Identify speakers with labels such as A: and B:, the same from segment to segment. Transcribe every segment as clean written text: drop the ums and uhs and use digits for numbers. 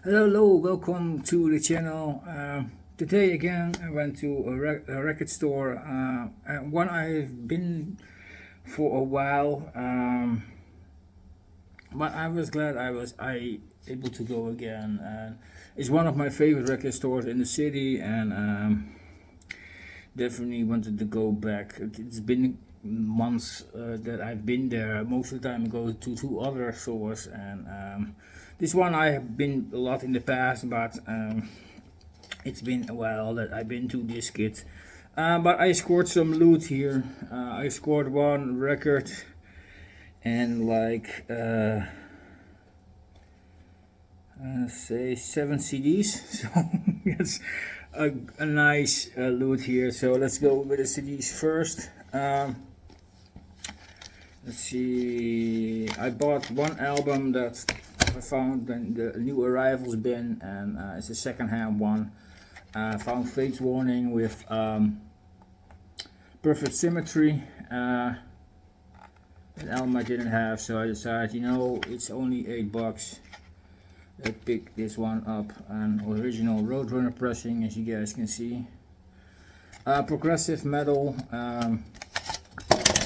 A: Hello, welcome to the channel. Today again I went to a record store, one I've been for a while, but I was glad I able to go again. It's one of my favorite record stores in the city, and definitely wanted to go back. It's been months that I've been there. Most of the time I go to two other stores, and this one I have been a lot in the past, but it's been a while that I've been to this kit. But I scored some loot here. I scored one record and like say 7 CDs. So it's a nice loot here. So let's go with the CDs first. Let's see. I bought one album that I found in the new arrivals bin, and it's a second-hand one. I found Fate's Warning with Perfect Symmetry. An album I didn't have, so I decided, you know, it's only $8. I picked this one up, an original Roadrunner pressing, as you guys can see. Progressive metal.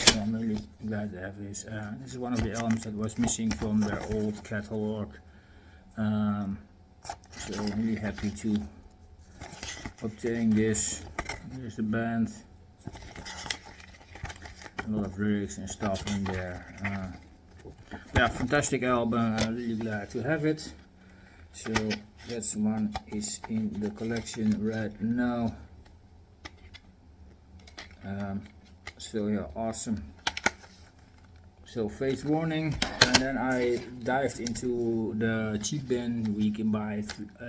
A: So I'm really glad to have this. This is one of the albums that was missing from their old catalog. So I'm really happy to obtain this. Here's the band. A lot of lyrics and stuff in there. Yeah, fantastic album. I'm really glad to have it. So that's one is in the collection right now. So yeah, awesome. So Fate's Warning, and then I dived into the cheap bin where you can buy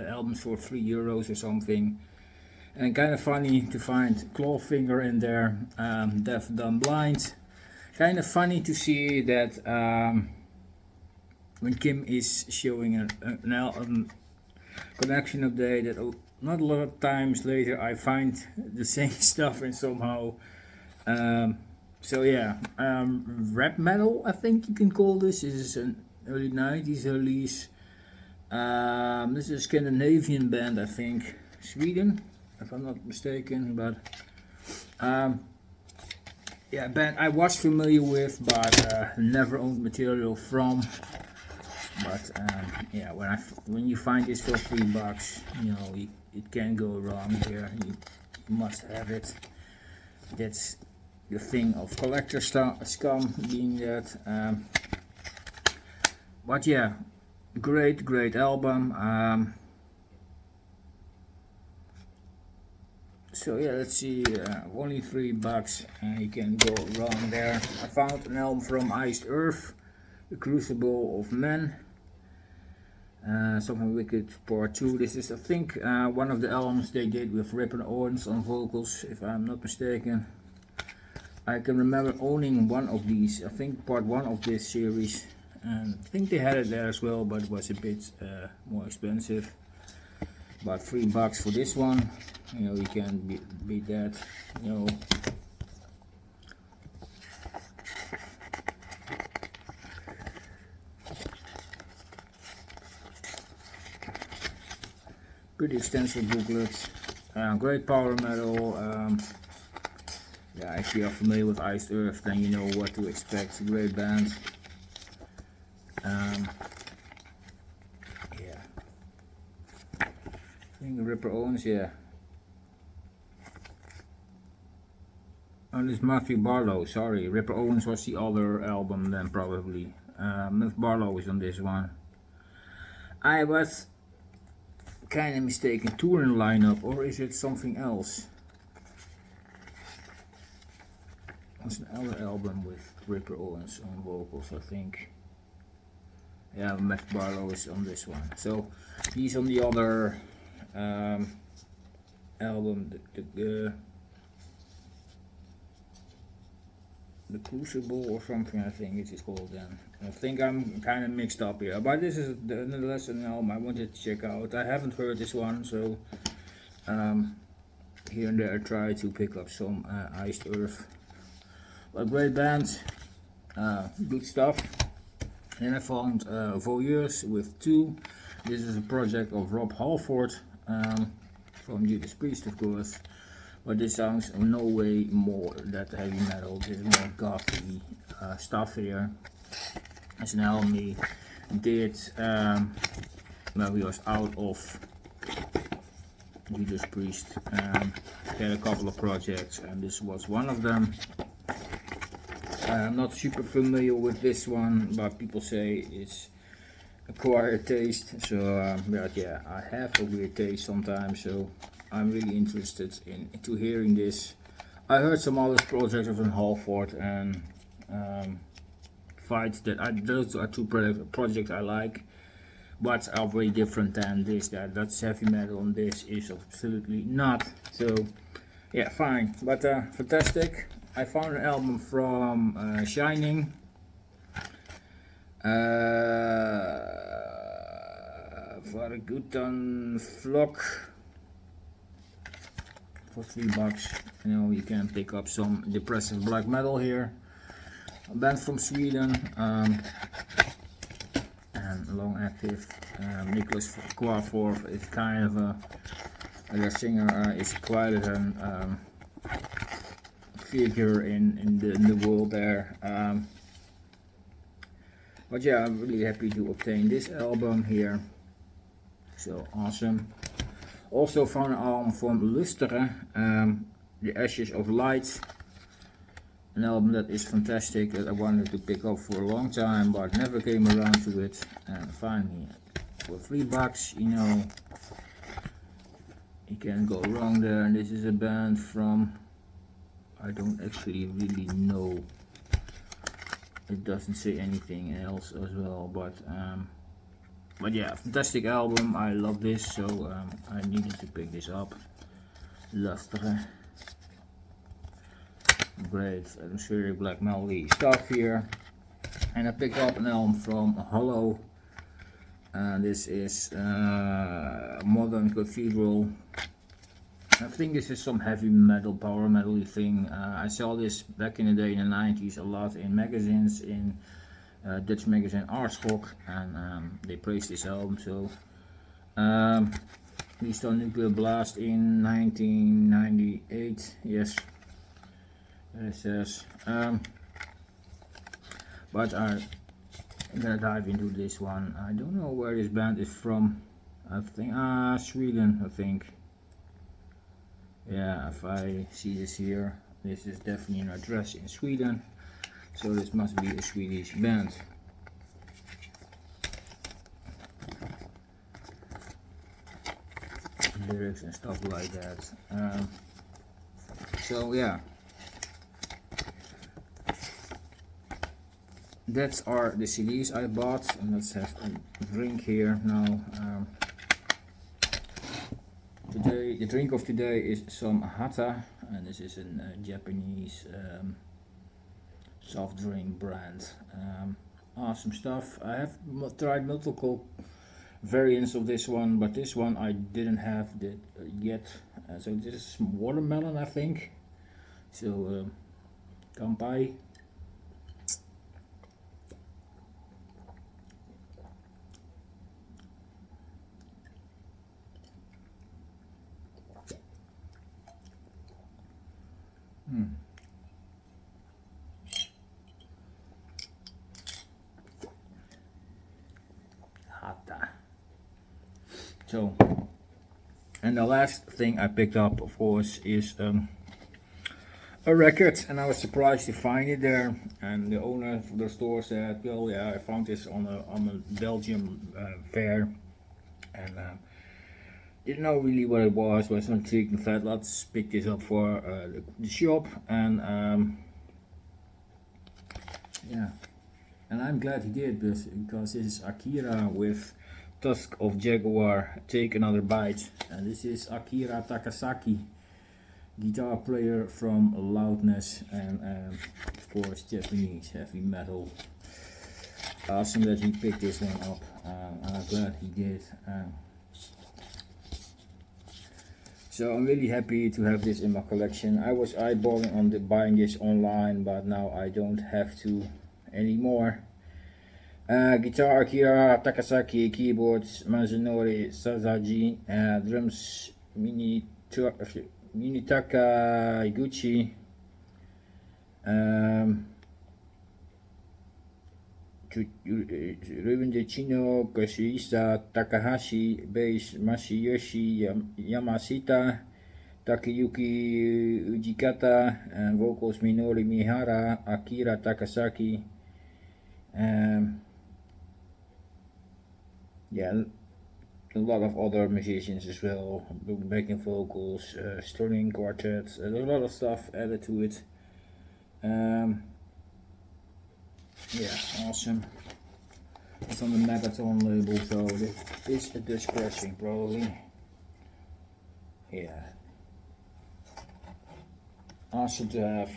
A: albums for €3 or something. And kind of funny to find Clawfinger in there, Deaf, Dumb, Blind. Kind of funny to see that when Kim is showing an album collection update, that not a lot of times later I find the same stuff and somehow. So yeah, rap metal, I think you can call this. This is an early 90s release. This is a Scandinavian band, I think, Sweden, if I'm not mistaken. But yeah, band I was familiar with, but never owned material from. But yeah, when you find this for $3, you know, it can't go wrong here. You must have it. That's the thing of collector scum, being that. But yeah, great album. So yeah, let's see. Only $3, you can go wrong there. I found an album from Iced Earth, The Crucible of Men. Something Wicked Part 2. This is, I think, one of the albums they did with Ripper Owens on vocals, if I'm not mistaken. I can remember owning one of these, I think part 1 of this series, and I think they had it there as well, but it was a bit more expensive. But $3 for this one, you know, you can't beat that, you know. Pretty extensive booklet. Great power metal. Yeah, if you are familiar with Iced Earth, then you know what to expect. Great band. Yeah. I think Ripper Owens, yeah. Oh, this is Matthew Barlow, sorry. Ripper Owens was the other album then, probably. Matthew Barlow is on this one. I was kind of mistaken. Touring lineup, or is it something else? It's another album with Ripper Owens on vocals, I think. Yeah, Matt Barlow is on this one. So he's on the other album, the Crucible or something, I think it is called then. I think I'm kind of mixed up here, but this is nonetheless an album I wanted to check out. I haven't heard this one, so here and there I try to pick up some Iced Earth. A great band, good stuff. Then I found Voyeurs with 2. This is a project of Rob Halford from Judas Priest, of course. But this sounds no way more that heavy metal. This is more gothy stuff here. It's an album he did when he was out of Judas Priest. He had a couple of projects and this was one of them. I'm not super familiar with this one, but people say it's acquired taste. So but yeah, I have a weird taste sometimes, so I'm really interested into hearing this. I heard some other projects of Halford and Fights that those are two projects I like, but are very different than this. That's heavy metal and this is absolutely not. So yeah, fine, but fantastic. I found an album from Shining. Varg Utan Flock for $3. You know, you can pick up some depressive black metal here. A band from Sweden and long active. Nicholas Clawfinger is kind of their singer is quite a figure in the world there. But yeah, I'm really happy to obtain this album here. So awesome. Also found an album from Lustre, The Ashes of Light. An album that is fantastic that I wanted to pick up for a long time but never came around to it. And finally, for $3, you know, you can't go wrong there. And this is a band from, I don't actually really know. It doesn't say anything else as well, but yeah, fantastic album. I love this, so I needed to pick this up. Lustre, great atmospheric black melody stuff here. And I picked up an album from Hollow. This is Modern Cathedral. I think this is some heavy metal, power metal thing. I saw this back in the day in the 90s a lot in magazines, in Dutch magazine Hardrock, and they praised this album. So released on Nuclear Blast in 1998, yes, it says. But I'm gonna dive into this one. I don't know where this band is from. I think Sweden, I think. Yeah, if I see this here, this is definitely an address in Sweden, so this must be a Swedish band. Lyrics and stuff like that. So yeah, that's are the CDs I bought, and let's have a drink here now. Today, the drink of today is some Hata, and this is a Japanese soft drink brand. Awesome stuff. I have tried multiple variants of this one, but this one I didn't have that yet. So this is watermelon, I think. So kanpai. Hata. So, and the last thing I picked up, of course, is a record, and I was surprised to find it there. And the owner of the store said, "Well, yeah, I found this on a Belgium fair, and didn't know really what it was. Was intrigued and thought, let's pick this up for the shop." And yeah, and I'm glad he did, because this is Akira with Tusk of Jaguar, Take Another Bite. And this is Akira Takasaki, guitar player from Loudness, and of course Japanese heavy metal. Awesome that he picked this one up. I'm glad he did. So I'm really happy to have this in my collection. I was eyeballing on buying this online, but now I don't have to anymore. Guitar Akira, Takasaki, keyboards Mazunori Sazaji, drums Minitaka Iguchi, Ruben De Chino, Koshisa Takahashi, bass Masayoshi Yamashita, Takeyuki Ujikata, vocals Minori Mihara, Akira Takasaki. Yeah, a lot of other musicians as well, backing vocals, string quartet, a lot of stuff added to it. Yeah, awesome. It's on the Megaton label, so this is a Dutch pressing probably. Yeah, awesome to have.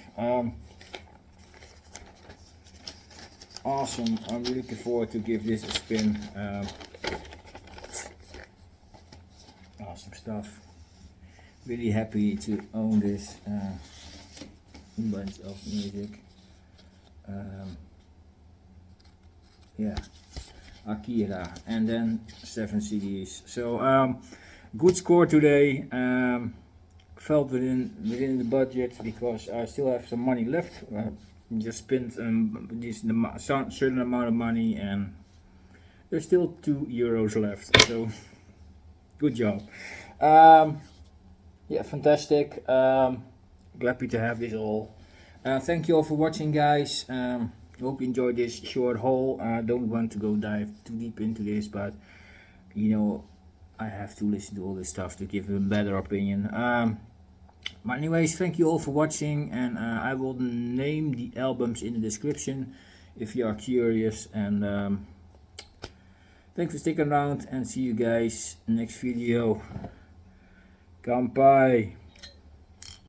A: Awesome, I'm really looking forward to give this a spin. Awesome stuff. Really happy to own this bunch of music. Yeah, Akira, and then 7 CDs. So good score today. Felt within the budget because I still have some money left. Just spent certain amount of money, and there's still €2 left. So good job. Yeah, fantastic. Happy to have this all. Thank you all for watching, guys. Hope you enjoyed this short haul. I don't want to dive too deep into this, but you know, I have to listen to all this stuff to give a better opinion. But anyways, thank you all for watching, and I will name the albums in the description if you are curious. And thanks for sticking around, and see you guys next video. Kanpai.